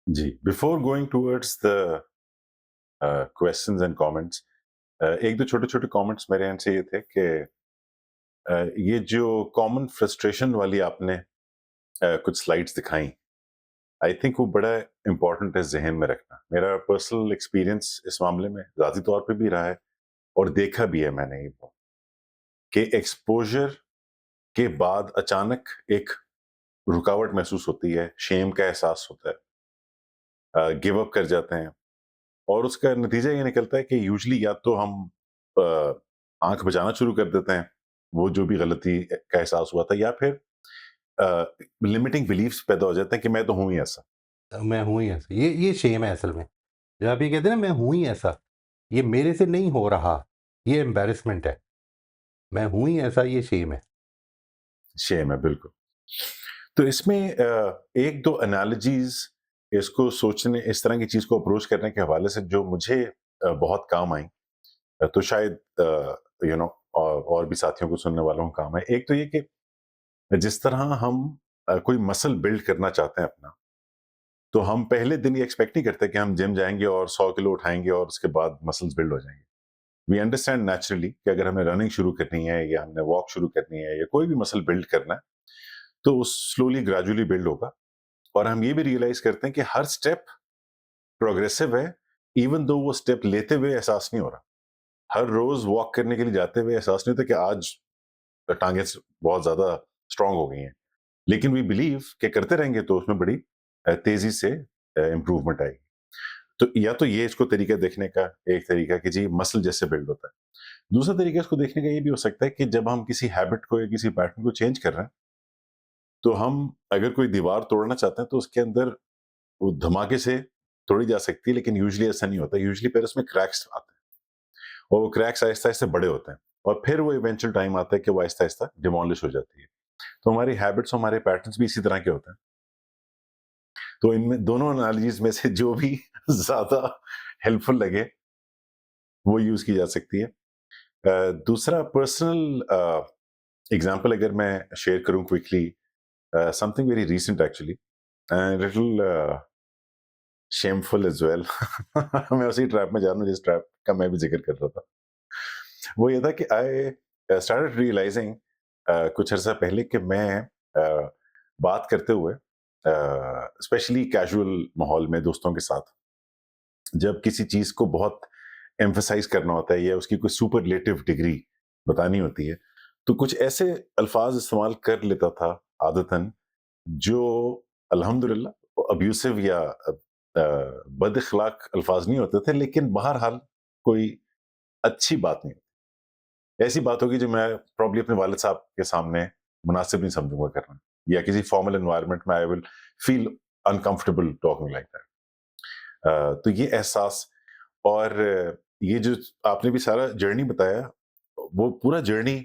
Ji, before going towards the questions and comments, एक दो छोटे-छोटे कमेंट्स मेरे एंड से ये थे कि ये जो कॉमन फ्रस्ट्रेशन वाली आपने कुछ स्लाइड्स दिखाई, आई थिंक वो बड़ा इम्पोर्टेंट है ज़हन में रखना। मेरा पर्सनल एक्सपीरियंस इस मामले में ज़ाती तौर पे भी रहा है और देखा भी है मैंने ये कि एक्सपोज़र के बाद अचानक एक रुकावट महसूस होती है, शेम का एहसास होता है, गिव अप कर जाते हैं और उसका नतीजा ये निकलता है कि यूजुअली या तो हम अ, आँख बचाना शुरू कर देते हैं, वो जो भी गलती का एहसास हुआ था, या फिर लिमिटिंग बिलीफ्स पैदा हो जाते हैं कि मैं तो हूँ ही ऐसा। मैं हूँ ही ऐसा, ये शेम है असल में। जब आप ये कहते हैं ना मैं हूँ ही ऐसा, ये मेरे से नहीं हो रहा, ये एम्बैरेसमेंट है। मैं हूँ ही ऐसा, ये शेम है। शेम है, बिल्कुल। तो इसमें 1-2 एनालॉजीज़ इसको सोचने, इस तरह की चीज़ को अप्रोच करने के हवाले से जो मुझे बहुत काम आई, तो शायद यू नो और भी साथियों को, सुनने वालों को काम आए। एक तो ये कि जिस तरह हम कोई मसल बिल्ड करना चाहते हैं अपना, तो हम पहले दिन ये एक्सपेक्ट नहीं करते कि हम जिम जाएँगे और 100 किलो उठाएँगे और उसके बाद मसल्स बिल्ड हो जाएँगे। वी अंडरस्टैंड नेचुरली कि अगर हमें रनिंग शुरू करनी है या हमने वॉक शुरू करनी है या कोई भी मसल बिल्ड करना है, तो वो स्लोली ग्रेजुअली बिल्ड होगा। और हम ये भी रियलाइज़ करते हैं कि हर स्टेप प्रोग्रेसिव है, इवन दो वो स्टेप लेते हुए एहसास नहीं हो रहा। हर रोज़ वॉक करने के लिए जाते हुए एहसास नहीं होता कि आज टाँगें बहुत ज़्यादा स्ट्रॉन्ग हो गई हैं। लेकिन वी बिलीव कि करते रहेंगे तो उसमें बड़ी तेज़ी से इम्प्रूवमेंट आएगी। तो ये इसको तरीका देखने का एक तरीका कि जी मसल जैसे बिल्ड होता है। दूसरा तरीका इसको देखने का ये भी हो सकता है कि जब हम किसी हैबिट को या किसी पैटर्न को चेंज कर रहे हैं, तो हम अगर कोई दीवार तोड़ना चाहते हैं तो उसके अंदर वो धमाके से तोड़ी जा सकती है, लेकिन यूजुअली ऐसा नहीं होता। यूजुअली फिर उसमें क्रैक्स आते हैं और वो क्रैक्स आहिस्ता-आहिस्ता बड़े होते हैं और फिर वो इवेंचुअल टाइम आता है कि वो आहिस्ता-आहिस्ता डिमोलिश हो जाती है। तो हमारी हैबिट्स, हमारे पैटर्न्स भी इसी तरह के होते हैं। तो इनमें दोनों एनालॉजीज़ में से जो भी ज़्यादा हेल्पफुल लगे, वो यूज़ की जा सकती है। दूसरा पर्सनल एग्ज़ाम्पल अगर मैं शेयर करूँ quickly, something very recent actually, little shameful as well. मैं उसी ट्रैप में जा रहा हूँ जिस ट्रैप का मैं भी ज़िक्र कर रहा था। वो ये था कि आई स्टार्टेड रियलाइज़िंग कुछ अर्सा पहले कि मैं बात करते हुए, स्पेशली कैजुअल माहौल में दोस्तों के साथ, जब किसी चीज़ को बहुत एम्फसाइज़ करना होता है या उसकी कोई सुपरलेटिव डिग्री बतानी होती है, तो कुछ ऐसे अल्फ़ाज़ इस्तेमाल कर लेता था आदतन, जो अल्हम्दुलिल्लाह अब्यूसिव या बद-इख़लाक़ अल्फ़ाज़ नहीं होते थे, लेकिन बहरहाल कोई अच्छी बात नहीं। ऐसी बात होगी जो मैं प्रॉब्ली अपने वालिद साहब के सामने मुनासिब नहीं समझूँगा करना, या किसी फॉर्मल एनवायरनमेंट में I will feel uncomfortable talking like that. तो ये एहसास और ये जो आपने भी सारा जर्नी बताया, वो पूरा journey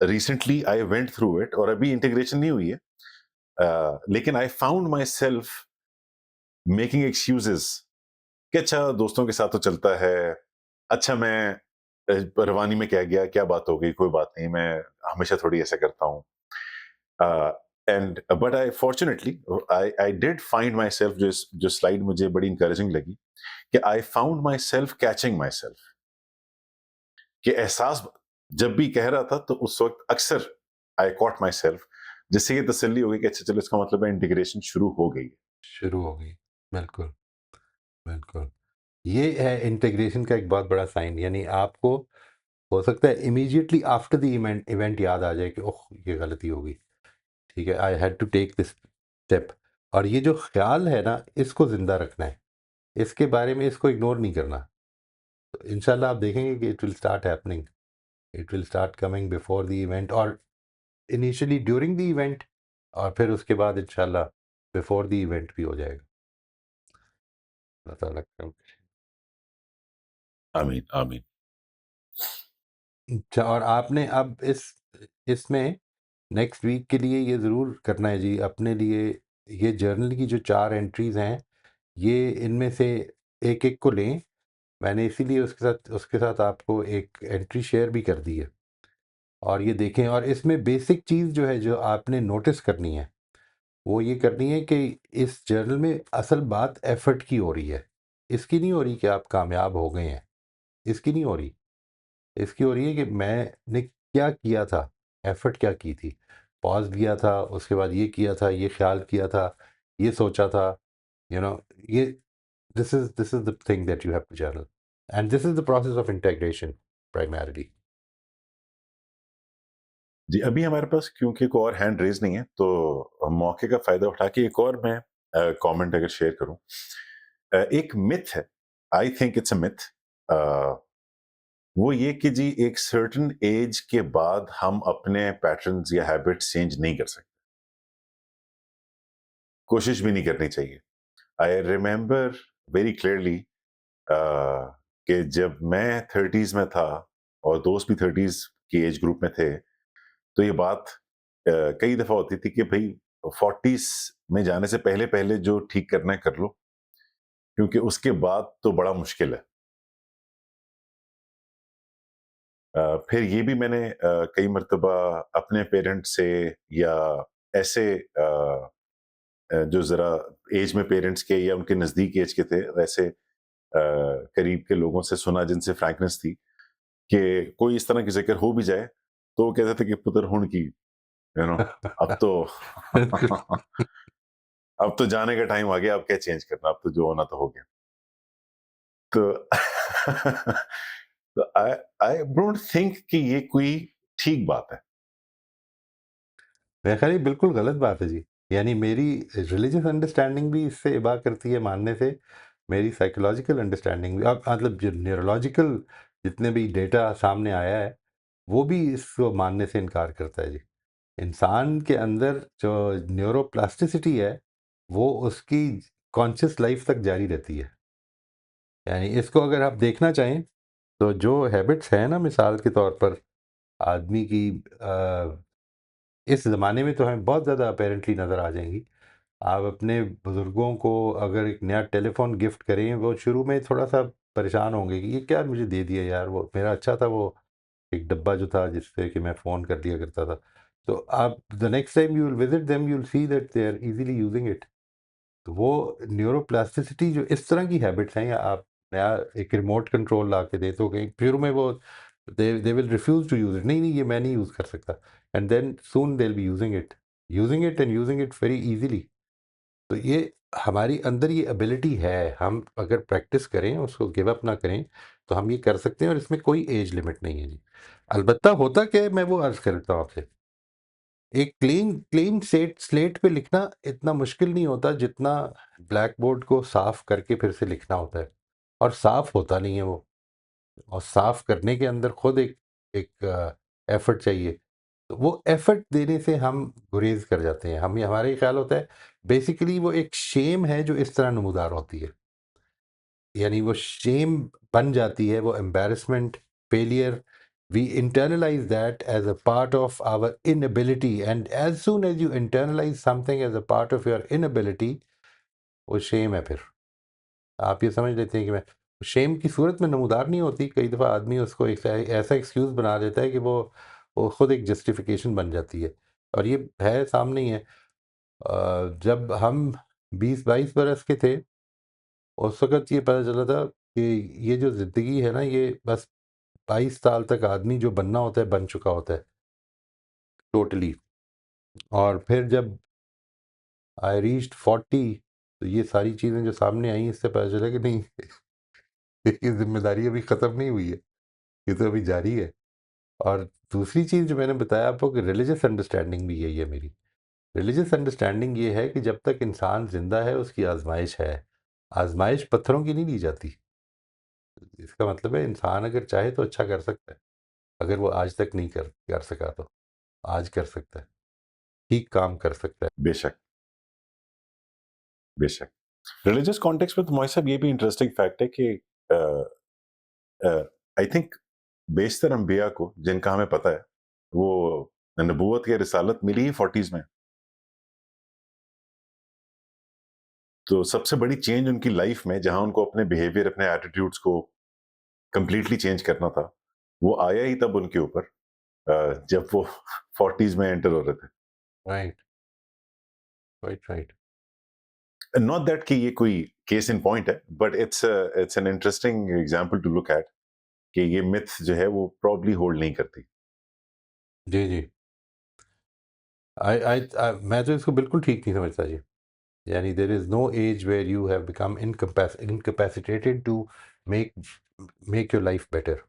recently I went through it और अभी इंटीग्रेशन नहीं हुई है। लेकिन I found my self making excuses कि अच्छा दोस्तों के साथ तो चलता है, अच्छा मैं रवानी में क्या गया, क्या बात हो गई, कोई बात नहीं, मैं हमेशा थोड़ी ऐसा करता हूँ। And but I fortunately I did find my self, जो स्लाइड मुझे बड़ी इंकरेजिंग लगी, कि I found my self catching my self, कि एहसास जब भी कह रहा था तो उस वक्त अक्सर आई कॉट माई सेल्फ, जिससे ये तसल्ली हो गई कि अच्छा चलो इसका मतलब है इंटीग्रेशन शुरू हो गई है। शुरू हो गई। बिल्कुल, बिल्कुल। ये है इंटीग्रेशन का एक बहुत बड़ा साइन, यानी आपको हो सकता है immediately after the event event याद आ जाए कि ओह! ये गलती हो गई। ठीक है, I had to take this step. और ये जो ख़्याल है ना, इसको ज़िंदा रखना है। इसके बारे में इसको इग्नोर नहीं करना। तो इंशाल्लाह आप देखेंगे कि it will start happening. It will start coming before the event और इनिशियली ड्यूरिंग द इवेंट, और फिर उसके बाद इंशाल्लाह बिफोर द इवेंट भी हो जाएगा। अल्लाह ताला करम करे। आमीन, आमीन। अच्छा, और आपने अब इसमें नेक्स्ट वीक के लिए ये ज़रूर करना है जी अपने लिए। ये जर्नल की जो 4 एंट्रीज़ हैं, ये इनमें से एक-एक को लें। मैंने इसीलिए उसके साथ आपको एक एंट्री शेयर भी कर दी है। और ये देखें, और इसमें बेसिक चीज़ जो है, जो आपने नोटिस करनी है, वो ये करनी है कि इस जर्नल में असल बात एफर्ट की हो रही है, इसकी नहीं हो रही कि आप कामयाब हो गए हैं, इसकी नहीं हो रही। इसकी हो रही है कि मैंने क्या किया था, एफर्ट क्या की थी, पॉज लिया था, उसके बाद ये किया था, ये ख्याल किया था, ये सोचा था, यू नो ये this is the thing that you have to journal, and this is the process of integration primarily. जी, अभी हमारे पास क्योंकि कोई और हैंड रेज़ नहीं है, तो मौके का फ़ायदा उठा के एक और मैं कमेंट अगर शेयर करूँ। एक मिथ है, I think it's a myth, uh, वो ये कि जी एक सर्टेन एज के बाद हम अपने पैटर्न्स या हैबिट्स चेंज नहीं कर सकते। कोशिश भी नहीं करनी चाहिए। आई रिमेंबर वेरी क्लियरली कि जब मैं 30s में था और दोस्त भी 30s की एज ग्रुप में थे, तो ये बात कई दफ़ा होती थी कि भई 40s में जाने से पहले-पहले जो ठीक करना है कर लो, क्योंकि उसके बाद तो बड़ा मुश्किल है। फिर ये भी मैंने कई मर्तबा अपने पेरेंट्स से या ऐसे जो ज़रा एज में पेरेंट्स के या उनके नज़दीक एज के थे, वैसे करीब के लोगों से सुना जिनसे फ्रैंकनेस थी कि कोई इस तरह की ज़िक्र हो भी जाए, तो वो कहते थे कि पुत्र हुण की, यू नो अब तो अब तो जाने का टाइम आ गया, अब क्या चेंज करना, अब तो जो होना तो हो गया। तो तो आई आई डोंट थिंक कि ये कोई ठीक बात है। मेरे ख्याल ये बिल्कुल गलत बात है जी। यानी मेरी रिलीजियस अंडरस्टैंडिंग भी इससे इबा करती है मानने से, मेरी साइकोलॉजिकल अंडरस्टैंडिंग भी, अब मतलब जो न्यूरोलॉजिकल जितने भी डेटा सामने आया है, वो भी इसको मानने से इनकार करता है जी। इंसान के अंदर जो न्यूरोप्लास्टिसिटी है, वो उसकी कॉन्शियस लाइफ तक जारी रहती है। यानी इसको अगर आप देखना चाहें, तो जो हैबिट्स हैं ना, मिसाल के तौर पर आदमी की इस ज़माने में तो हमें बहुत ज़्यादा अपेरेंटली नज़र आ जाएँगी। आप अपने बुज़ुर्गों को अगर एक नया टेलीफ़ोन गिफ्ट करें, वो शुरू में थोड़ा-सा परेशान होंगे कि ये क्या मुझे दे दिया यार, वो मेरा अच्छा था वो एक डब्बा जो था जिससे कि मैं फ़ोन कर दिया करता था। तो आप the next time you will visit them, you will see that they are easily using it. तो वो न्यूरोप्लास्टिसिटी जो इस तरह की हैबिट्स हैं, या आप नया एक रिमोट कंट्रोल ला के दे तो कहीं शुरू में वो they will refuse to use it, नहीं, नहीं ये मैं नहीं यूज़ कर सकता, and then soon they will be using it and using it very easily. तो ये हमारी अंदर ये एबिलिटी है, हम अगर प्रैक्टिस करें, उसको गिव अप ना करें, तो हम ये कर सकते हैं, और इसमें कोई एज लिमिट नहीं है जी। अलबत्ता होता क्या है, मैं वो अर्ज़ करता हूँ आपसे, एक क्लीन क्लीन स्लेट पे लिखना इतना मुश्किल नहीं होता जितना ब्लैक बोर्ड को साफ करके फिर से लिखना होता है, और साफ होता नहीं है वो, और साफ करने के अंदर खुद एक एफर्ट चाहिए। तो वो एफर्ट देने से हम गुरेज कर जाते हैं, हम हमारा ये ख्याल होता है बेसिकली वो एक शेम है जो इस तरह नमूदार होती है, यानी वो शेम बन जाती है, वो embarrassment, failure, we internalize that as a part of our inability, and as soon as you internalize something as a part of your inability, वो शेम है। फिर आप ये समझ लेते हैं कि मैं शेम की सूरत में नमूदार नहीं होती, कई दफ़ा आदमी उसको एक ऐसा एक्सक्यूज़ बना देता है कि वो खुद एक जस्टिफिकेशन बन जाती है, और ये है सामने ही है। जब हम 20-22 बरस के थे, उस वक़्त ये पता चला था कि ये जो ज़िंदगी है ना, ये बस 22 साल तक आदमी जो बनना होता है, बन चुका होता है टोटली। और फिर जब आई रीच्ड 40, तो ये सारी चीज़ें जो सामने आई, इससे पता चला कि नहीं, ये ज़िम्मेदारी अभी ख़त्म नहीं हुई है, ये तो अभी जारी है। और दूसरी चीज़ जो मैंने बताया आपको कि रिलीजियस अंडरस्टैंडिंग भी यही है मेरी। रिलीजियस अंडरस्टैंडिंग ये है कि जब तक इंसान ज़िंदा है, उसकी आज़माइश है। आज़माइश पत्थरों की नहीं ली जाती। इसका मतलब है इंसान अगर चाहे तो अच्छा कर सकता है। अगर वो आज तक नहीं कर कर सका तो आज कर सकता है, ठीक काम कर सकता है। बेशक, बेशक। रिलीजियस कॉन्टेक्स्ट में तो मोइस साहब ये भी इंटरेस्टिंग फैक्ट है कि अ आई थिंक बेशतर अंबिया को जिनका हमें पता है, वो नबूवत या रिसालत मिली ही 40s में। तो सबसे बड़ी चेंज उनकी लाइफ में जहां उनको अपने बिहेवियर, अपने एटीट्यूड्स को कंप्लीटली चेंज करना था, वो आया ही तब उनके ऊपर जब वो 40s में एंटर हो रहे थे। Right, quite right. Not that कि ये कोई केस इन पॉइंट है, but it's an interesting example to look at कि ये मिथ जो है वो प्रॉब्ली होल्ड नहीं करती। जी, जी। मैं तो इसको बिल्कुल ठीक नहीं समझता जी। यानी there is no age where you have become incapacitated to make make your life better.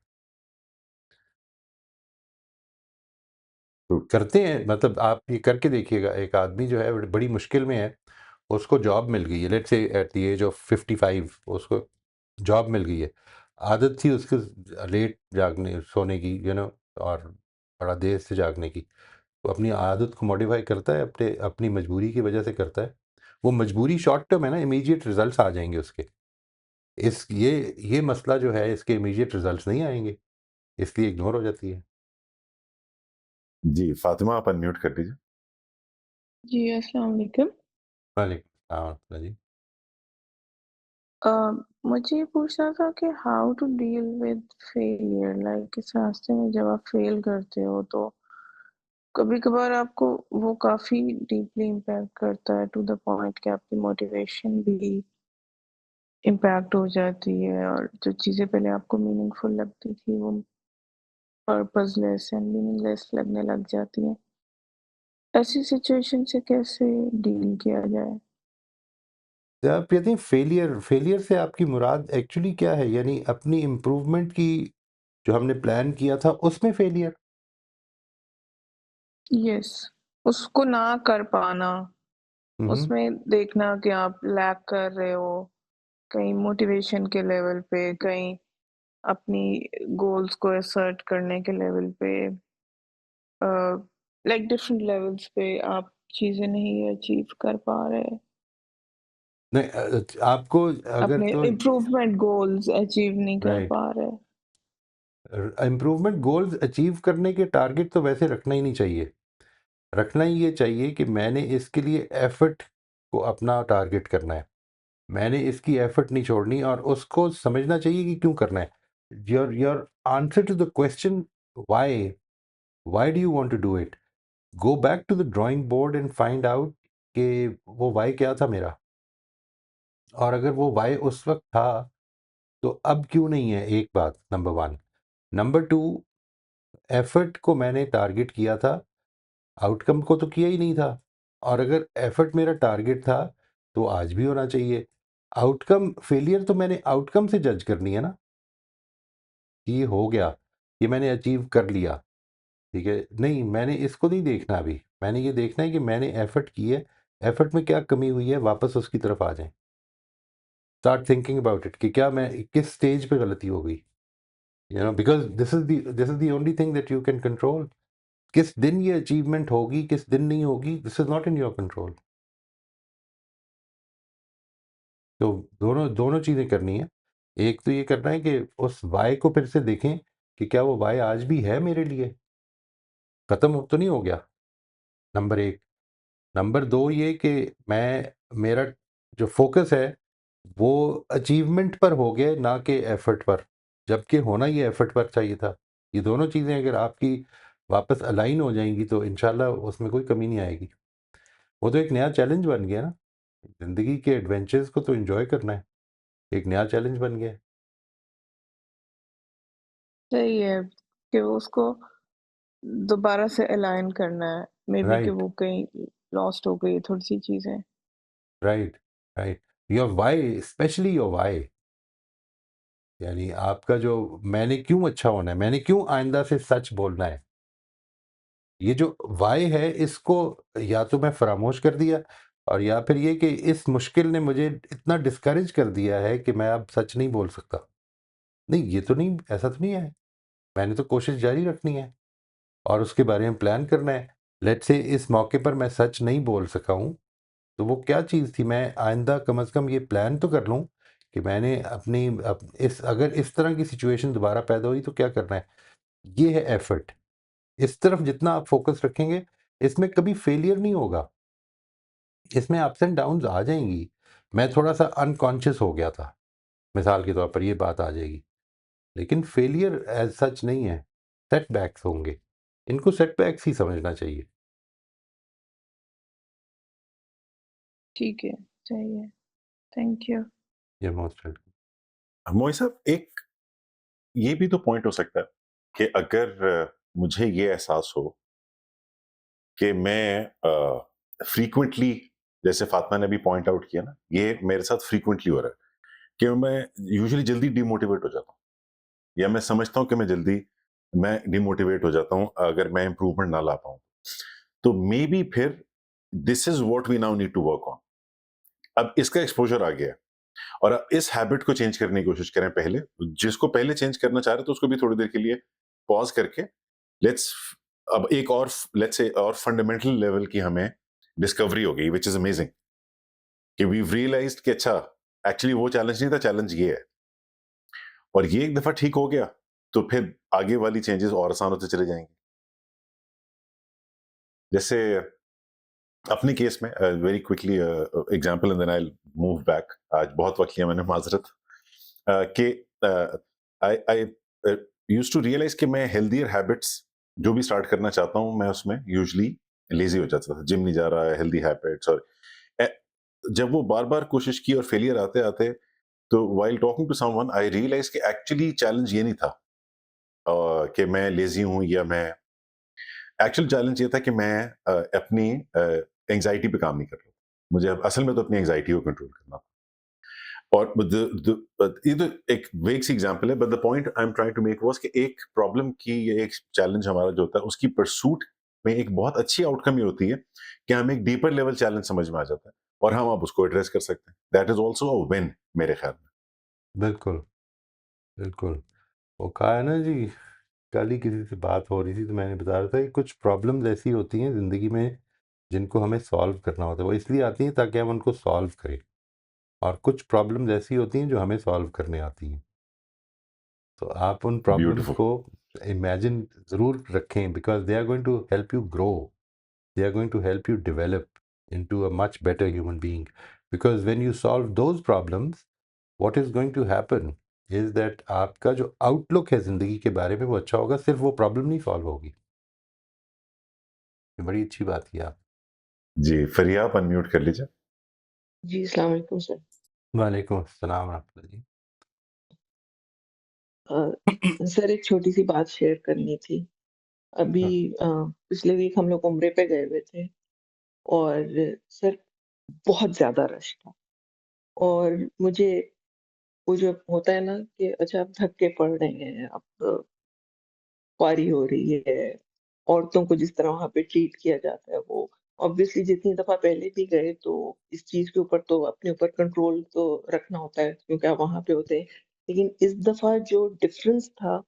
True. करते हैं, मतलब आप ये करके देखिएगा, एक आदमी जो है बड़ी मुश्किल में है, उसको जॉब मिल गई है, let's say at the age of 55 उसको जॉब मिल गई है। आदत थी उसकी लेट जागने सोने की, और बड़ा देर से जागने की। वो अपनी आदत को मॉडिफाई करता है, अपनी मजबूरी की वजह से करता है। वो मजबूरी शॉर्ट टर्म है ना, इमीडिएट रिजल्ट्स आ जाएंगे उसके। ये मसला जो है, इसके इमीडिएट रिजल्ट्स नहीं आएंगे, इसलिए इग्नोर हो जाती है। जी, फातिमा आप अनम्यूट कर दीजिए। जी, अस्सलाम वालेकुम। वालेकुम सलाम जी। अ, मुझे ये पूछना था कि how to deal with failure, like इस रास्ते में जब आप फेल करते हो तो कभी-कभार आपको वो काफ़ी डीपली इम्पैक्ट करता है टू द पॉइंट कि आपकी मोटिवेशन भी इम्पैक्ट हो जाती है और जो चीज़ें पहले आपको मीनिंगफुल लगती थी वो पर्पसलेस एंड मीनिंगलेस लगने लग जाती हैं। ऐसी सिचुएशन से कैसे डील किया जाए? तो आप कहते हैं फेलियर फेलियर से आपकी मुराद एक्चुअली क्या है? यानी अपनी इम्प्रूवमेंट की जो हमने प्लान किया था उसमें फेलियर? यस, उसको ना कर पाना। हम्म। उसमें देखना कि आप लैग कर रहे हो, कहीं मोटिवेशन के लेवल पे, कहीं अपनी गोल्स को असर्ट करने के लेवल पे, अ, लाइक डिफरेंट लेवल्स पे आप चीज़ें नहीं अचीव कर पा रहे, नहीं, आपको अगर अपने तो इम्प्रूवमेंट गोल्स अचीव नहीं कर राइट, पा रहे। इम्प्रूवमेंट गोल्स अचीव करने के टारगेट तो वैसे रखना ही नहीं चाहिए। रखना ही ये चाहिए कि मैंने इसके लिए एफर्ट को अपना टारगेट करना है। मैंने इसकी एफर्ट नहीं छोड़नी और उसको समझना चाहिए कि क्यों करना है। Your answer to the question why why do you want to do it, go back to the drawing board and find out कि वो व्हाई क्या था मेरा, और अगर वो व्हाई उस वक्त था तो अब क्यों नहीं है। एक बात number one. Number two, effort को मैंने टारगेट किया था, आउटकम को तो किया ही नहीं था। और अगर एफर्ट मेरा टारगेट था तो आज भी होना चाहिए। आउटकम फेलियर तो मैंने आउटकम से जज करनी है ना, कि ये हो गया, ये मैंने अचीव कर लिया, ठीक है। नहीं, मैंने इसको नहीं देखना अभी। मैंने ये देखना है कि मैंने एफर्ट की है, एफर्ट में क्या कमी हुई है, वापस उसकी तरफ आ जाएं। स्टार्ट थिंकिंग अबाउट इट कि क्या मैं किस स्टेज पे गलती हो गई, because this is the only thing that you can control. किस दिन ये अचीवमेंट होगी, किस दिन नहीं होगी, this is not in your control. तो दोनों दोनों चीज़ें करनी है। एक तो ये करना है कि उस वाई को फिर से देखें कि क्या वो वाई आज भी है मेरे लिए, ख़त्म हो तो नहीं हो गया, नंबर एक। नंबर दो ये कि मैं मेरा जो फोकस है वो अचीवमेंट पर हो गया, ना कि एफर्ट पर, जबकि होना ये एफर्ट पर चाहिए था। ये दोनों चीज़ें अगर आपकी वापस अलाइन हो जाएंगी तो इंशाल्लाह उसमें कोई कमी नहीं आएगी। वो तो एक नया चैलेंज बन गया ना, ज़िंदगी के एडवेंचर्स को तो एंजॉय करना है, एक नया चैलेंज बन गया है। सही है कि उसको दोबारा से अलाइन करना है, मे बी कि राइट, वो कहीं लॉस्ट हो गई थोड़ी-सी चीज़ें। Right, right. Your why, specially your why, यानी आपका जो मैंने क्यों अच्छा होना है, मैंने क्यों आइंदा से सच बोलना है, ये जो व्हाई है इसको या तो मैं फरामोश कर दिया, और या फिर ये कि इस मुश्किल ने मुझे इतना डिस्करेज कर दिया है कि मैं अब सच नहीं बोल सकता। नहीं, ये तो नहीं, ऐसा तो नहीं है। मैंने तो कोशिश जारी रखनी है और उसके बारे में प्लान करना है। लेट्स से इस मौके पर मैं सच नहीं बोल सका हूँ, तो वो क्या चीज़ थी, मैं आइंदा कम से कम ये प्लान तो कर लूँ कि मैंने अपनी इस अगर इस तरह की सिचुएशन दोबारा पैदा हुई तो क्या करना है। ये है एफर्ट। इस तरफ जितना आप फोकस रखेंगे, इसमें कभी फेलियर नहीं होगा, इसमें अप्स एंड डाउन्स आ जाएंगी। मैं थोड़ा सा अनकॉन्शियस हो गया था, मिसाल के तौर पर ये बात आ जाएगी, लेकिन फेलियर एज सच नहीं है, सेटबैक्स होंगे, इनको सेटबैक्स ही समझना चाहिए। ठीक है, सही है। Thank you. ये मोस्ट वेलकम। मोई साहब, एक ये भी तो पॉइंट हो सकता है कि अगर मुझे ये एहसास हो कि मैं फ्रीक्वेंटली, जैसे फातिमा ने भी पॉइंट आउट किया ना, ये मेरे साथ फ्रीक्वेंटली हो रहा है कि मैं यूजुअली जल्दी डिमोटिवेट हो जाता हूँ, या मैं समझता हूँ कि मैं डिमोटिवेट हो जाता हूँ अगर मैं इंप्रूवमेंट ना ला पाऊँ। तो मे बी फिर this is what we now need to work on. अब इसका एक्सपोजर आ गया है, और अब इस हैबिट को चेंज करने की कोशिश करें। पहले जिसको पहले चेंज करना चाह रहे तो उसको भी थोड़ी देर के लिए पॉज करके लेट्स अब एक और लेट्स से और फंडामेंटल लेवल की हमें डिस्कवरी हो गई, विच इज अमेजिंग, कि वी रियलाइज्ड कि अच्छा, एक्चुअली वो चैलेंज नहीं था, चैलेंज ये है। और ये एक दफा ठीक हो गया तो फिर आगे वाली चेंजेस और आसान होते चले जाएंगे। जैसे अपने केस में very quickly example and then I move back. आज बहुत वक्त लिया मैंने, माजरत। कि I I used to realize कि मैं हेल्दियर हैबिट्स जो भी स्टार्ट करना चाहता हूं, मैं उसमें यूजुअली लेजी हो जाता था। जिम नहीं जा रहा है, हेल्दी हैबिट्स। और अ, जब वो बार बार कोशिश की और फेलियर आते आते, तो while talking to someone I realize कि एक्चुअली चैलेंज ये नहीं था कि मैं लेजी हूं, या मैं एक्चुअल चैलेंज ये था कि मैं अपनी एंजाइटी पे काम नहीं कर रहा। मुझे असल में तो अपनी एंजाइटी को कंट्रोल करना था। और ये तो एक वेग सी एग्जांपल है, but the point I am trying to make was कि एक प्रॉब्लम की या एक चैलेंज हमारा जो होता है उसकी परसूट में एक बहुत अच्छी आउटकम ये होती है कि हमें एक डीपर लेवल चैलेंज समझ में आ जाता है, और हम अब उसको एड्रेस कर सकते हैं। That is also a win मेरे ख्याल में। बिल्कुल, बिल्कुल। वो कहा है ना जी, कल ही किसी से बात हो रही थी तो मैंने बता रहा था कि कुछ प्रॉब्लम्स ऐसी होती हैं ज़िंदगी में जिनको हमें सॉल्व करना होता है। वो इसलिए आती हैं ताकि हम उनको सॉल्व करें, और कुछ प्रॉब्लम्स ऐसी होती हैं जो हमें सॉल्व करने आती हैं। तो आप उन प्रॉब्लम्स ब्यूटीफुल। को इमेजिन ज़रूर रखें, because they are going to help you grow, they are going to help you develop into a much better human being. Because when you solve those problems, what is going to happen is that आपका जो outlook है ज़िंदगी के बारे में वो अच्छा होगा, सिर्फ वो प्रॉब्लम नहीं सॉल्व होगी। ये बड़ी अच्छी बात की आप। जी, फरिया, आप अनम्यूट कर लीजिए। जी, अस्सलाम वालेकुम सर। वालेकुम अस्सलाम रहमतुल्लाह जी। सर एक छोटी-सी बात शेयर करनी थी। अभी हाँ, पिछले वीक हम लोग उम्रे पे गए हुए थे और सर बहुत ज़्यादा रश था और मुझे वो जो होता है ना कि अच्छा अब थक के पड़ रहे हैं, अब ख्वारी हो रही है, औरतों को जिस तरह वहाँ पे ट्रीट किया जाता है वो ऑब्वियसली जितनी दफ़ा पहले भी गए तो इस चीज़ के ऊपर तो अपने ऊपर कंट्रोल तो रखना होता है क्योंकि आप वहाँ पे होते हैं। लेकिन इस दफ़ा जो डिफ़रेंस था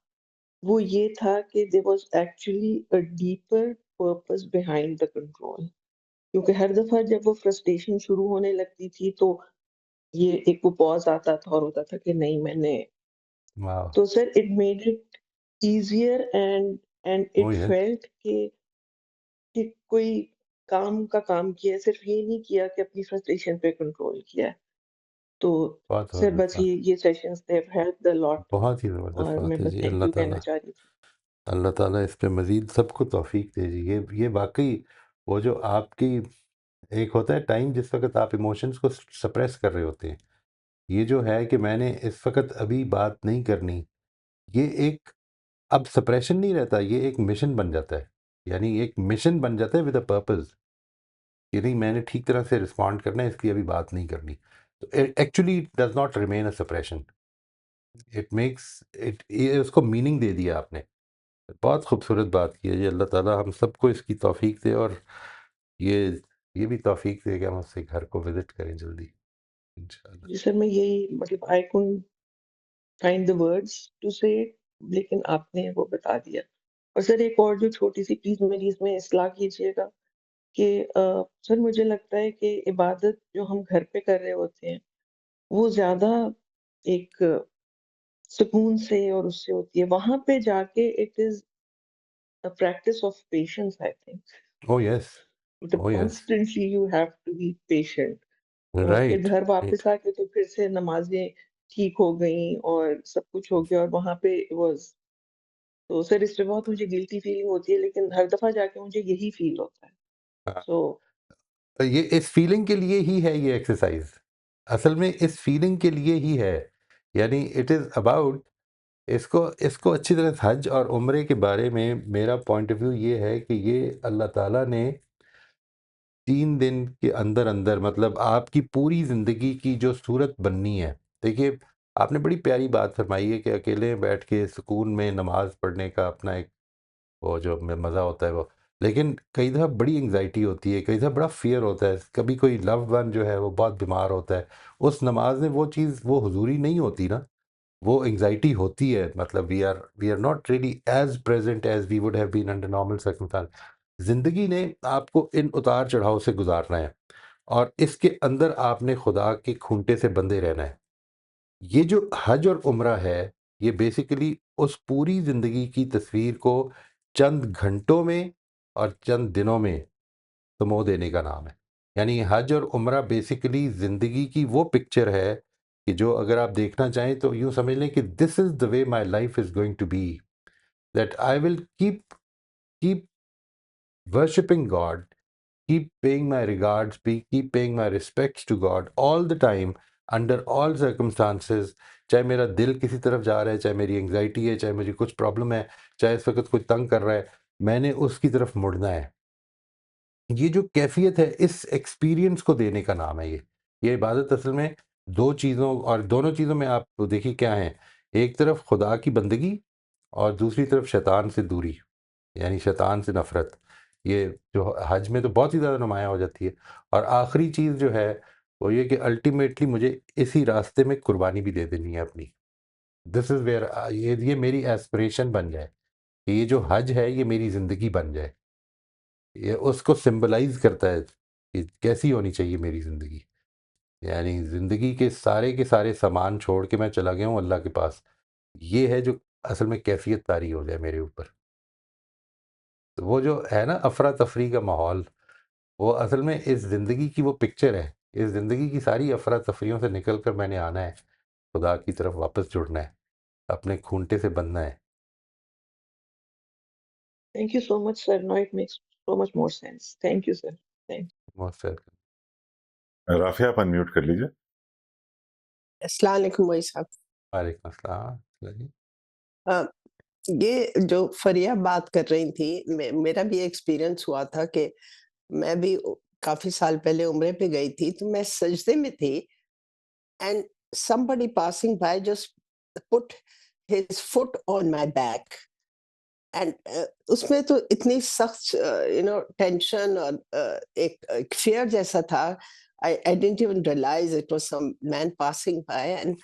वो ये था कि there was actually a deeper purpose behind the control, क्योंकि हर दफ़ा जब वो फ्रस्ट्रेशन शुरू होने लगती थी तो ये एक वो पॉज़ आता था और होता था कि नहीं मैंने वाह! तो sir it made it easier and oh it yes! Felt कि कोई काम का काम किया है, सिर्फ़ ये नहीं किया कि अपनी फ्रस्ट्रेशन पे कंट्रोल किया है। तो बहुत सर ज़बरदस्त बस बात। ये sessions they have helped a lot बहुत ही ज़बरदस्त और बात मैं है बस जी। थैंक अल्लाह यू कहना ताला चाह रही थी। अल्लाह ताला इस पे मज़ीद सबको तौफ़ीक दे जी। ये वाक़ई वो जो आपकी एक होता है टाइम जिस वक़्त आप इमोशंस को सप्रेस कर रहे होते हैं। ये जो है कि मैंने इस वक़्त अभी बात नहीं करनी, ये एक अब सप्रेशन नहीं रहता, ये एक मिशन बन जाता है। यानी एक मिशन बन जाता है विद अ पर्पज़ कि नहीं मैंने ठीक तरह से रिस्पॉन्ड करना है इसलिए अभी बात नहीं करनी। तो actually it does not remain a suppression, it makes it ये उसको मीनिंग दे दिया आपने। बहुत खूबसूरत बात की है जी। अल्लाह ताला हम सबको इसकी तौफ़ीक दे, और ये ये भी तौफ़ीक दे कि हम उससे घर को विज़िट करें जल्दी इंशाअल्लाह। जी सर मैं यही मतलब I couldn't find the words to say it लेकिन आपने वो बता दिया। और सर एक और जो छोटी-सी प्लीज़ मेरी इसमें इस्लाह कीजिएगा कि सर मुझे लगता है कि इबादत जो हम घर पे कर रहे होते हैं, वो ज़्यादा एक सुकून से और उससे होती है। वहाँ पे जाके it is a practice of patience I think. Oh yes! मतलब oh yes! Constantly you have to be patient और फिर राइट, घर राइट। वापस आके तो फिर से नमाज़ें ठीक हो गईं और सब कुछ हो गया और वहाँ पे वाज़ तो सर इस पे बहुत मुझे गिल्टी फीलिंग होती है लेकिन हर दफ़ा जाके मुझे यही फ़ील होता है। हाँ, सो ये इस फीलिंग के लिए ही है ये एक्सरसाइज, असल में इस फीलिंग के लिए ही है, यानी इट इज़ अबाउट इसको इसको अच्छी तरह हज और उम्रे के बारे में मेरा पॉइंट ऑफ व्यू ये है कि ये अल्लाह ताला ने 3 दिन के अंदर अंदर मतलब आपकी पूरी ज़िंदगी की जो सूरत बननी है। देखिए, आपने बड़ी प्यारी बात फरमाई है कि अकेले बैठ के सुकून में नमाज़ पढ़ने का अपना एक वो जो मज़ा होता है वो। लेकिन कई दफ़ा बड़ी एंग्ज़ायटी होती है, कई दफ़ा बड़ा फ़ियर होता है, कभी कोई लव्ड वन जो है वो बहुत बीमार होता है। उस नमाज़ में वो चीज़ वो हुज़ूरी नहीं होती ना, वो एंग्ज़ायटी होती है, मतलब we are not really as present as we would have been under normal circumstance. ज़िंदगी ने आपको इन उतार-चढ़ाव से गुज़ारना है और इसके अंदर आपने खुदा के खूंटे से बंधे रहना है। ये जो हज और उम्रा है, ये बेसिकली उस पूरी ज़िंदगी की तस्वीर को चंद घंटों में और चंद दिनों में समो देने का नाम है। यानी हज और उम्रा बेसिकली ज़िंदगी की वो पिक्चर है कि जो अगर आप देखना चाहें तो यूँ समझ लें कि this is the way my life is going to be, that I will keep keep worshipping God, keep paying my regards, keep paying my respects to God all the time, under all circumstances। चाहे मेरा दिल किसी तरफ जा रहा है, चाहे मेरी एंग्जाइटी है, चाहे मुझे कुछ प्रॉब्लम है, चाहे इस वक्त कुछ तंग कर रहा है, मैंने उसकी तरफ मुड़ना है। ये जो कैफियत है, इस एक्सपीरियंस को देने का नाम है ये इबादत असल में दो चीज़ों, और दोनों चीज़ों में आप देखिए क्या है, एक तरफ खुदा की बंदगी और दूसरी तरफ शैतान से दूरी, यानी शैतान से नफ़रत। ये जो हज में तो बहुत ही ज़्यादा नुमायाँ हो जाती है। और आखिरी चीज़ जो है वो ये कि अल्टीमेटली मुझे इसी रास्ते में कुर्बानी भी दे देनी है अपनी। दिस इज़ वेयर ये मेरी एस्पिरेशन बन जाए कि ये जो हज है ये मेरी ज़िंदगी बन जाए। ये उसको सिंबलाइज़ करता है कि कैसी होनी चाहिए मेरी ज़िंदगी। यानी ज़िंदगी के सारे सामान छोड़ के मैं चला गया हूँ अल्लाह के पास। ये है जो असल में कैफ़ियत तारी हो जाए मेरे ऊपर। तो वो जो है ना अफ़रा-तफ़री का माहौल, वो असल में इस ज़िंदगी की वो पिक्चर है। इस ज़िंदगी की सारी अफ़रा-तफ़रियों से निकल कर मैंने आना है, खुदा की तरफ वापस जुड़ना है, अपने खूंटे से बंधना है। Thank you so much, sir. Now it makes so much more sense. Thank you, sir. Thank most welcome. Rafia, आप अनम्यूट कर लीजिए। अस्सलाम वालेकुम भाई साहब। वालेकुम अस्सलाम। जी। अ, ये जो फ़रिया बात कर रही थी, मेरा भी एक्सपीरियंस हुआ था कि मैं भी काफ़ी साल पहले उम्रे पे गई थी, तो मैं सजदे में थी and somebody passing by just put his foot on my back and उसमें तो इतनी सख्त टेंशन और एक फ़ियर जैसा था। I didn't even realize it was some man passing by and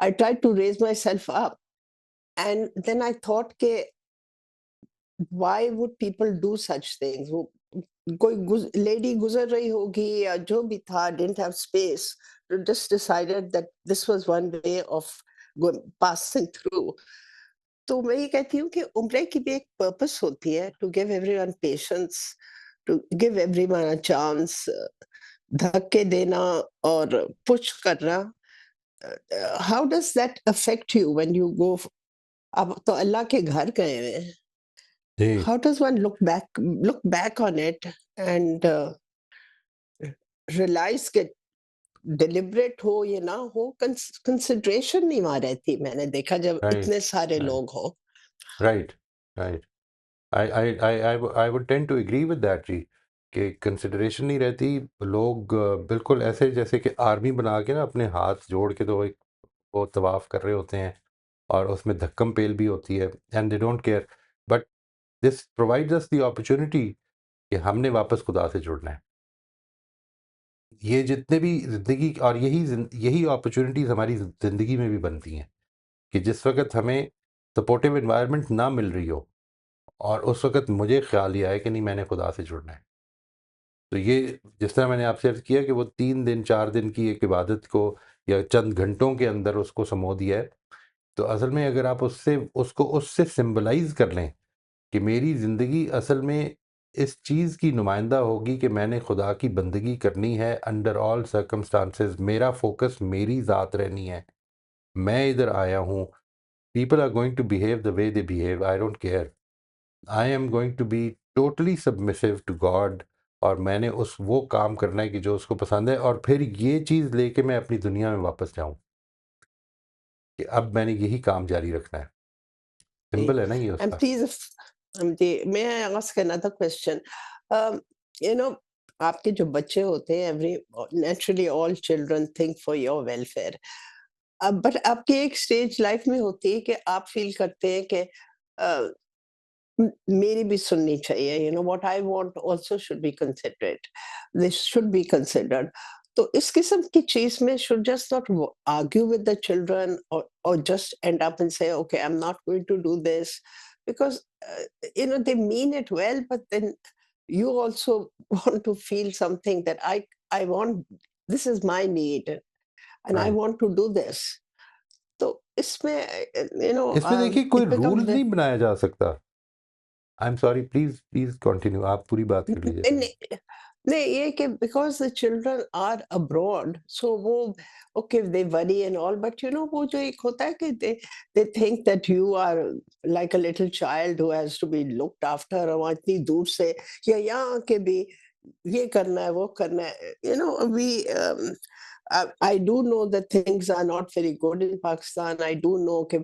I tried to raise myself up and then I thought के why would people do such things? वो कोई लेडी गुजर रही होगी या जो भी था, didn't have space, to just decided that this was one way of passing through. तो मैं ये कहती हूँ कि उम्र की भी एक पर्पस होती है, to give everyone patience, to give everyone a chance, धक्के देना और पुश करना। How does that affect you when you go? अब तो अल्लाह के घर गए हुए हैं। जी, How does one look back on it and realize कि डिलिब्रेट हो या ना हो, कंसिडरेशन नहीं वहां रहती, मैंने देखा जब राइट, इतने सारे राइट, लोग हो। Right, right. I would tend to agree with that जी, कि कंसिडरेशन नहीं रहती। लोग बिल्कुल ऐसे जैसे कि आर्मी बना के ना अपने हाथ जोड़ के तो एक वो तवाफ़ कर रहे होते हैं और उसमें धक्कम-पेल भी होती है and they don't care. But this provides us the opportunity कि हमने वापस खुदा से जुड़ना है। ये जितने भी ज़िंदगी और यही अपॉर्च्युनिटीज़ हमारी ज़िंदगी में भी बनती हैं कि जिस वक़्त हमें सपोर्टिव एनवायरनमेंट ना मिल रही हो और उस वक़्त मुझे ख़्याल ये आए कि नहीं मैंने खुदा से जुड़ना है। तो ये जिस तरह मैंने आपसे अर्ज़ किया कि वो 3 दिन 4 दिन की एक इबादत को या चंद घंटों के अंदर उसको समो दिया है। तो असल में अगर आप उससे सिंबलाइज़ कर लें कि मेरी ज़िंदगी असल में इस चीज़ की नुमाइंदा होगी कि मैंने खुदा की बंदगी करनी है अंडर ऑल सर्कमस्टांसेस, मेरा फ़ोकस मेरी ज़ात रहनी है। मैं इधर आया हूँ, people are going to behave the way they behave, I don't care. I am going to be totally submissive to God और मैंने वो काम करना है कि जो उसको पसंद है, और फिर ये चीज़ लेके मैं अपनी दुनिया में वापस जाऊँ कि अब मैंने यही काम जारी रखना है। जी। सिंपल है ना ये And उसका? please, ji, may I ask another question? Um, you know, आपके जो बच्चे होते हैं, naturally all children think for your welfare. अब बट आपकी एक स्टेज लाइफ में होती है कि आप फील करते हैं कि अ, मेरी भी सुननी चाहिए, what I want also should be considered, this should be considered. तो इस किस्म की चीज में should just not argue with the children, और just end up and say okay I am not going to do this, because they mean it well, but then you also want to feel something that I want, this is my need and I right. want to do this. तो इसमें इसमें देखिए कोई it rule becomes नहीं बनाया जा सकता। I am sorry, please continue, आप पूरी बात कर लीजिए पहले। नहीं नहीं, ये कि because the children are abroad, so वो okay they worry and all, but वो जो एक होता है कि they think that you are like a little child who has to be looked after, और वहाँ इतनी दूर से या यहाँ के भी ये करना है वो करना है, we I do know that things are not very good in Pakistan. I do know कि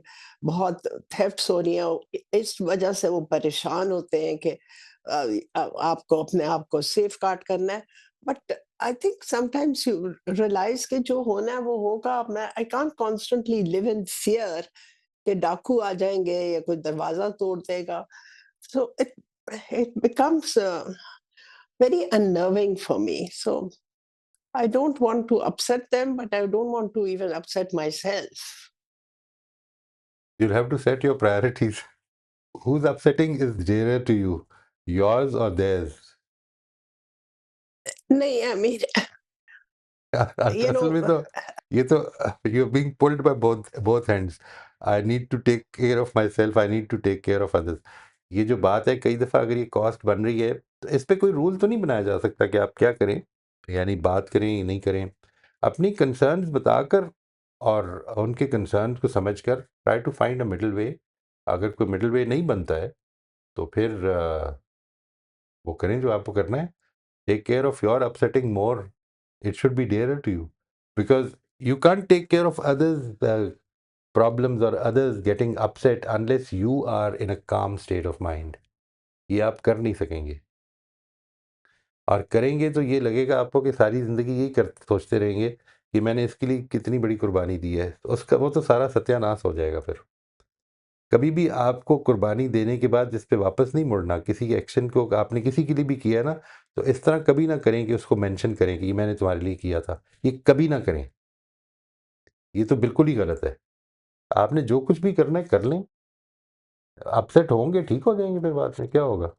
बहुत thefts हो रही हैं, इस वजह से वो परेशान होते हैं कि आपको अपने आप को सेफ गार्ड करना है। But I think sometimes you realize कि जो होना है वो होगा। मैं I can't constantly live in fear कि डाकू आ जाएंगे या कोई दरवाजा तोड़ देगा। So it becomes very unnerving for me. So I don't want to upset them, but I don't want to even upset myself. You'll have to set your priorities. Who's upsetting is dearer to you, yours or theirs? नहीं, I mean, you असल में know, तो ये तो you are being pulled by both hands. I need to take care of myself, I need to take care of others. ये जो बात है, कई दफ़ा अगर ये कॉस्ट बन रही है तो इस पे कोई रूल तो नहीं बनाया जा सकता कि आप क्या करें, यानी बात करें या नहीं करें। अपनी कंसर्न्स बताकर और उनके कंसर्न्स को समझकर try to find a middle way. अगर कोई मिडल वे नहीं बनता है तो फिर वो करें जो आपको करना है। Take care of your upsetting more. It should be dearer to you, because you can't take care of others' problems or others getting upset unless you are in a calm state of mind. ये आप कर नहीं सकेंगे, और करेंगे तो ये लगेगा आपको कि सारी ज़िंदगी यही सोचते रहेंगे कि मैंने इसके लिए कितनी बड़ी कुर्बानी दी है। तो उसका वो तो सारा सत्यानाश हो जाएगा फिर। कभी भी आपको कुर्बानी देने के बाद जिस पे वापस नहीं मुड़ना, किसी एक्शन को आपने किसी के लिए भी किया ना, तो इस तरह कभी ना करें कि उसको मेंशन करें कि ये मैंने तुम्हारे लिए किया था। ये कभी ना करें, ये तो बिल्कुल ही गलत है। आपने जो कुछ भी करना है कर लें, अपसेट होंगे, ठीक हो जाएंगे, फिर बाद में क्या होगा।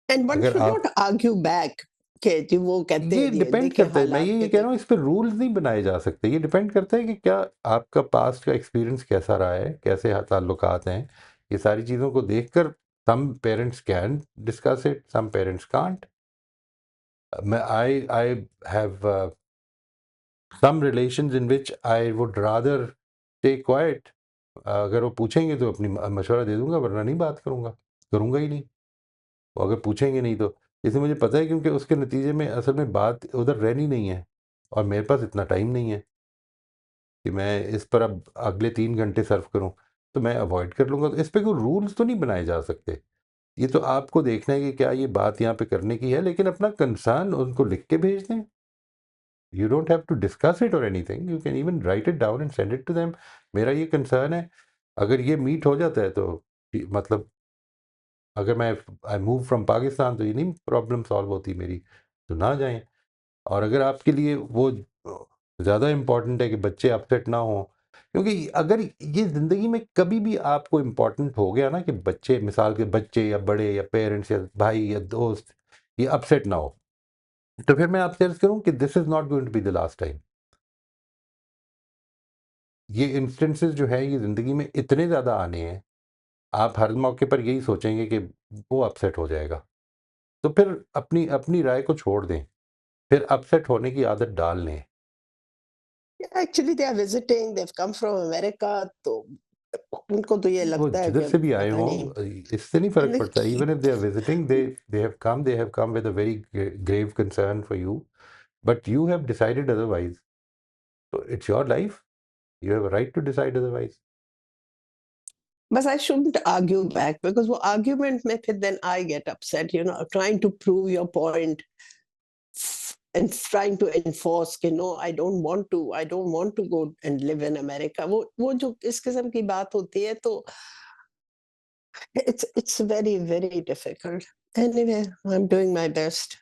and one अगर should आप not argue back कि जी वो कहते ये हैं ये डिपेंड देखे करता है, मैं हालात ये के कह देख। रहा हूँ, इस पे रूल्स नहीं बनाए जा सकते। ये डिपेंड करता है कि क्या आपका पास्ट का एक्सपीरियंस कैसा रहा है, कैसे ताल्लुकात हैं। ये सारी चीज़ों को देखकर some parents can discuss it, some parents can't. I have some relations in which I would rather stay quiet. अगर वो पूछेंगे तो अपनी मशवरा दे दूंगा, वरना नहीं बात करूंगा, करूंगा ही नहीं। वो अगर पूछेंगे नहीं तो, इसे मुझे पता है, क्योंकि उसके नतीजे में असल में बात उधर रहनी नहीं है, और मेरे पास इतना टाइम नहीं है कि मैं इस पर अब अगले 3 घंटे सर्व करूं, तो मैं अवॉइड कर लूंगा। तो इस पे कोई रूल्स तो नहीं बनाए जा सकते। ये तो आपको देखना है कि क्या ये बात यहाँ पे करने की है, लेकिन अपना कंसर्न उनको लिख के भेज दें। You don't have to discuss it or anything. You can even write it down and send it to them. मेरा ये कंसर्न है, अगर ये मीट हो जाता है तो मतलब अगर मैं आई मूव फ्रॉम पाकिस्तान तो ये नहीं प्रॉब्लम सॉल्व होती मेरी, तो ना जाएं। और अगर आपके लिए वो ज़्यादा इम्पॉर्टेंट है कि बच्चे अपसेट ना हों, क्योंकि अगर ये ज़िंदगी में कभी भी आपको इम्पॉर्टेंट हो गया ना कि बच्चे, मिसाल के बच्चे या बड़े या पेरेंट्स या भाई या दोस्त, ये अपसेट ना हो, तो फिर मैं आपसे अर्ज करूं कि this is not going to be the last time. ये इंस्टेंसेस जो है ये ज़िंदगी में इतने ज़्यादा आने हैं, आप हर मौके पर यही सोचेंगे कि वो अपसेट हो जाएगा। तो फिर अपनी अपनी राय को छोड़ दें, फिर अपसेट होने की आदत डाल लें। Actually, they are visiting. They've come from America. तो उनको तो ये वो लगता है जिधर कि से भी आए पता हों नहीं इससे नहीं फ़र्क पड़ता। लेकिन even if they are visiting, they have come with a very grave concern for you, but you have decided otherwise. So it's your life. You have a right to decide otherwise. But I shouldn't argue back because वो argument में फिर then I get upset, you know, trying to prove your point and trying to enforce कि no, I don't want to go and live in America. वो जो इस किस्म की बात होती है तो it's very very difficult. Anyway, I'm doing my best.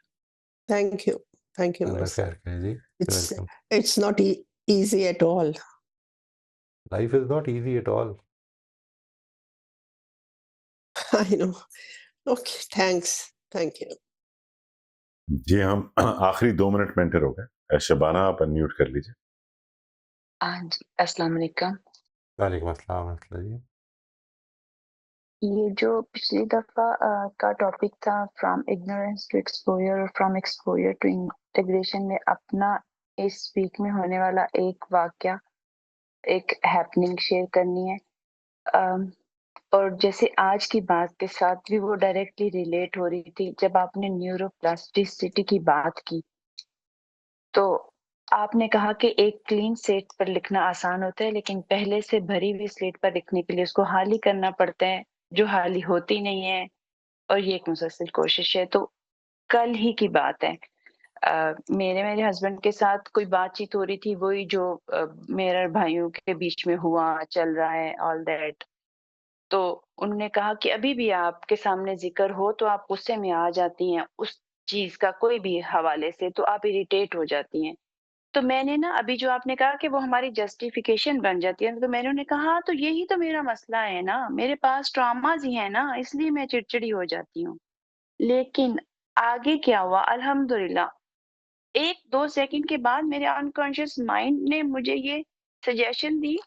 Thank you. Thank you, Allah Mercy. खैर करे जी। You're It's welcome. it's not easy at all. Life is not easy at all. I know. Okay, thanks. Thank you. जी, हम आखिरी 2 minute में enter हो गए। शबाना आप unmute कर लीजिए। हाँ जी, अस्सलाम वालेकुम। वालेकुम अस्सलाम वरहमतुल्लाह जी। ये जो पिछली दफ़ा का टॉपिक था फ्रॉम इग्नोरेंस टू एक्सपोज़र और फ्रॉम एक्सपोज़र टू इंटीग्रेशन में अपना इस वीक में होने वाला एक वाक़या, एक हैपनिंग शेयर करनी है। और जैसे आज की बात के साथ भी वो डायरेक्टली रिलेट हो रही थी जब आपने न्यूरोप्लास्टिसिटी की बात की। तो आपने कहा कि एक क्लीन स्लेट पर लिखना आसान होता है, लेकिन पहले से भरी हुई स्लेट पर लिखने के लिए उसको हाली करना पड़ता है, जो हाली होती नहीं है और ये एक मुसलसल कोशिश है। तो कल ही की बात है, मेरे हस्बैंड के साथ कोई बातचीत हो रही थी, वही जो मेरे भाइयों के बीच में हुआ, चल रहा है, ऑल दैट। तो उन्होंने कहा कि अभी भी आपके सामने ज़िक्र हो तो आप गुस्से में आ जाती हैं, उस चीज़ का कोई भी हवाले से, तो आप इरिटेट हो जाती हैं। तो मैंने ना अभी जो आपने कहा कि वो हमारी जस्टिफिकेशन बन जाती है, तो मैंने उन्हें कहा हाँ, तो यही तो मेरा मसला है ना, मेरे पास ट्रॉमाज़ ही हैं ना, इसलिए मैं चिड़चिड़ी हो जाती हूँ। लेकिन आगे क्या हुआ अल्हम्दुलिल्लाह 1-2 सेकंड के बाद मेरे अनकॉन्शियस माइंड ने मुझे ये सजेशन दी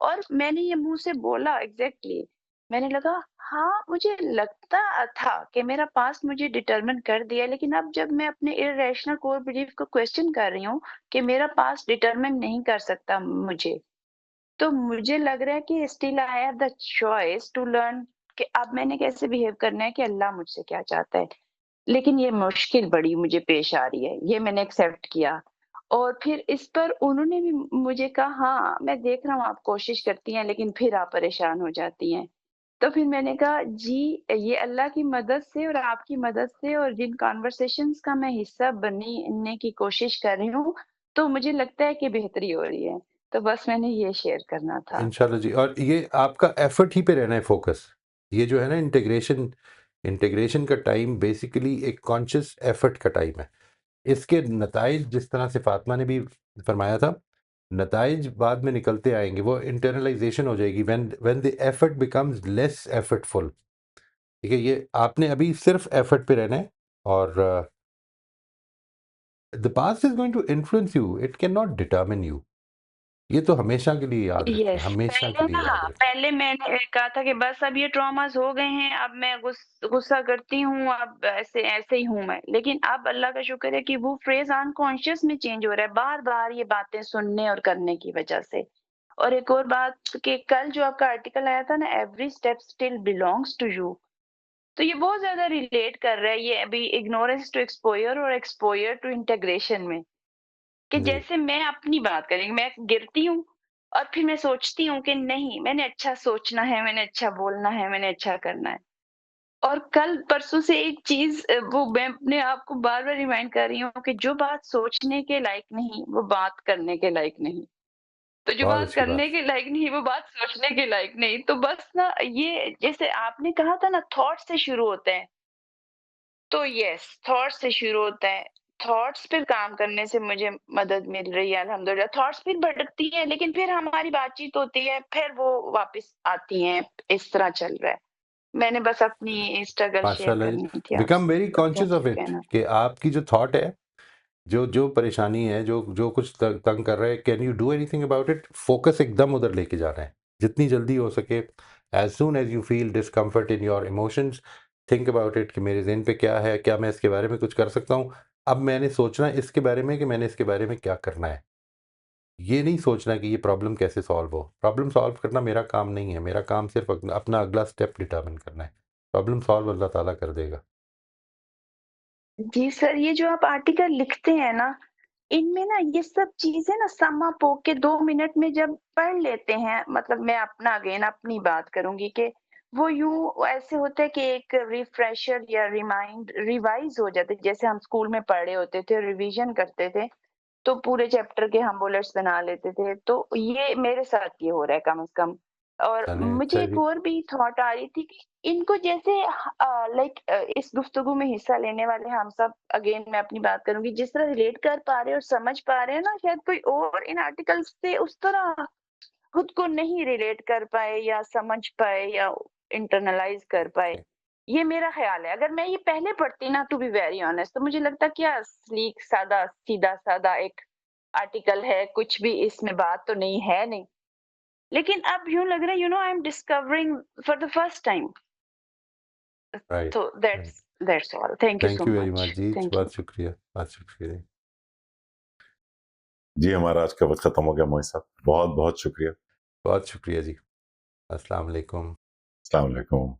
और मैंने ये मुँह से बोला एग्ज़ैक्टली। मैंने लगा हाँ, मुझे लगता था कि मेरा पास्ट मुझे डिटरमिन कर दिया, लेकिन अब जब मैं अपने इर्रेशनल कोर बिलीफ को क्वेश्चन कर रही हूँ कि मेरा पास्ट डिटरमिन नहीं कर सकता मुझे, तो मुझे लग रहा है कि still I have the choice to learn कि अब मैंने कैसे बिहेव करना है, कि अल्लाह मुझसे क्या चाहता है। लेकिन ये मुश्किल बड़ी मुझे पेश आ रही है, ये मैंने एक्सेप्ट किया। और फिर इस पर उन्होंने भी मुझे कहा हाँ, मैं देख रहा हूँ आप कोशिश करती हैं लेकिन फिर आप परेशान हो जाती हैं। तो फिर मैंने कहा जी, ये अल्लाह की मदद से और आपकी मदद से और जिन कन्वर्सेशंस का मैं हिस्सा बनने की कोशिश कर रही हूँ, तो मुझे लगता है कि बेहतरी हो रही है। तो बस मैंने ये शेयर करना था। इंशाल्लाह जी। और ये आपका एफर्ट ही पे रहना है फोकस। ये जो है ना इंटीग्रेशन का टाइम बेसिकली एक कॉन्शियस एफर्ट का टाइम है। इसके नताइज जिस तरह से फातिमा ने भी फरमाया था, नताइज बाद में निकलते आएंगे, वो इंटरनलाइजेशन हो जाएगी when when the effort becomes less effortful. ठीक है, ये आपने अभी सिर्फ एफर्ट पे रहना है। और the past is going to influence you, it can not determine you. ये तो हमेशा के लिए याद रखें, यस, हमेशा के पहले लिए ना याद हाँ, रखें। पहले मैंने कहा था कि बस अब ये ट्रॉमास हो गए हैं, अब मैं गुस्सा करती हूँ, अब ऐसे ऐसे ही हूँ मैं। लेकिन अब अल्लाह का शुक्र है कि वो फ्रेज़ अनकॉन्शियस में चेंज हो रहा है, बार-बार ये बातें सुनने और करने की वजह से। और एक और बात कि कल जो आपका आर्टिकल आया था ना, every step still belongs to you, तो ये बहुत ज़्यादा रिलेट कर रहा है ये अभी इग्नोरेंस टू एक्सपोज़र और एक्सपोज़र टू इंटीग्रेशन में। कि जी, जैसे मैं अपनी बात करेंगे, मैं गिरती हूँ और फिर मैं सोचती हूँ कि नहीं, मैंने अच्छा सोचना है, मैंने अच्छा बोलना है, मैंने अच्छा करना है। और कल परसों से एक चीज़ वो मैं अपने आप को बार-बार रिमाइंड कर रही हूँ कि जो बात सोचने के लायक नहीं, वो बात करने के लायक नहीं। तो जो बहुत बात अच्छी बात। करने के लायक नहीं, वो बात सोचने के लायक नहीं। तो बस ना ये जैसे आपने कहा था ना थॉट से शुरू होते हैं। तो यस, थॉट्स से शुरू होता है। थॉट्स पे काम करने से मुझे मदद मिल रही है अल्हम्दुलिल्लाह। थॉट्स फिर भटकती हैं, लेकिन फिर हमारी बातचीत होती है, फिर वो वापस आती हैं, इस तरह चल रहा है। मैंने बस अपनी स्ट्रगल शेयर माशाल्लाह जी। करनी थी बिकम आपसे। वेरी बहुत कॉन्शियस ऑफ इट शुक्रिया। कि आपकी जो थॉट है, जो जो परेशानी है, जो जो कुछ तंग कर रहा है, can you do anything about it? Focus एकदम उधर लेके जाना है जितनी जल्दी हो सके। As soon as you feel discomfort in your emotions, think about it कि मेरे ज़हन पे क्या है, क्या मैं इसके बारे में कुछ कर सकता हूँ। अब मैंने सोचना है इसके बारे में कि मैंने इसके बारे में क्या करना है। ये नहीं सोचना कि ये प्रॉब्लम कैसे सॉल्व हो। प्रॉब्लम सॉल्व करना मेरा काम नहीं है, मेरा काम सिर्फ़ अपना अगला स्टेप डिटरमिन करना है। प्रॉब्लम सॉल्व अल्लाह ताला कर देगा। जी सर, ये जो आप आर्टिकल लिखते हैं ना, इनमें ना ये सब चीज़ें ना सम अप होके 2 मिनट में जब पढ़ लेते हैं, मतलब मैं अपना अगेन अपनी बात करूँगी कि वो यूँ ऐसे होता है कि एक रिफ्रेशर या रिवाइज़ हो जाते हैं। जैसे हम स्कूल में पढ़े होते थे, रिवीजन करते थे, तो पूरे चैप्टर के हम बुलेट्स बना लेते थे। तो ये मेरे साथ ये हो रहा है कम से कम। और मैंने मुझे अच्छा एक जी और भी थॉट आ रही थी कि इनको जैसे इस गुफ्तगू में हिस्सा लेने वाले हम सब, अगेन मैं अपनी बात करूँगी, जिस तरह रिलेट कर पा रहे हैं और समझ पा रहे हैं ना, शायद कोई और इन आर्टिकल्स से उस तरह खुद को नहीं रिलेट कर पाए या समझ पाए या इंटरनलाइज़ कर पाए। ये मेरा ख़्याल है। अगर मैं ये पहले पढ़ती ना, टू बी वेरी ऑनेस्ट, तो मुझे लगता क्या स्लीक सादा सीधा-सादा एक आर्टिकल है, कुछ भी इसमें बात तो नहीं है नहीं। लेकिन अब यूँ लग रहा है, I am discovering for the first time. Right, तो right. That's all. Thank you thank so you very much. Much जी। Thank you. बहुत शुक्रिया, बहुत शुक्रिया। जी, हमारा आज का वक़्त ख़त्म हो गया मोहित साहब। बहुत-बहुत शुक्रिया। बहुत शुक्रिया जी। अस्सलाम वालेकुम। अस्सलाम वालेकुम।